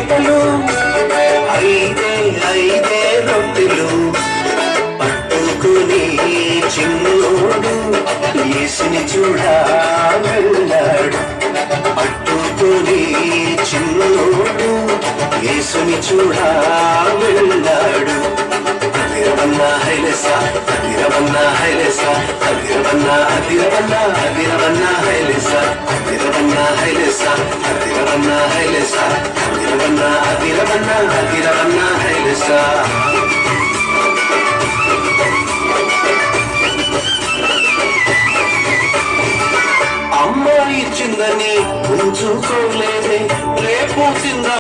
చేపలు, ఐదే రొట్టెలు పట్టుకుని చిన్నోడు యేసుని చూడా వెళ్ళాడు. పట్టుకుని చిన్నోడు యేసుని చూడా వెళ్ళాడు. అదిరవన్నా హైలెసా, అదిరవన్నా హైలెసా, అదిరవన్నా అదిరవన్నా అదిరవన్నా హైలెసా, అదిరవన్నా హైలెసా, అదిరవన్నా హైలెసా, అదిరవన్నా అదిరవన్నా అదిరవన్నా హైలెసా. అమ్మాయి ఇచ్చిందని ఉంచుకోలేదే, రేపు తిందా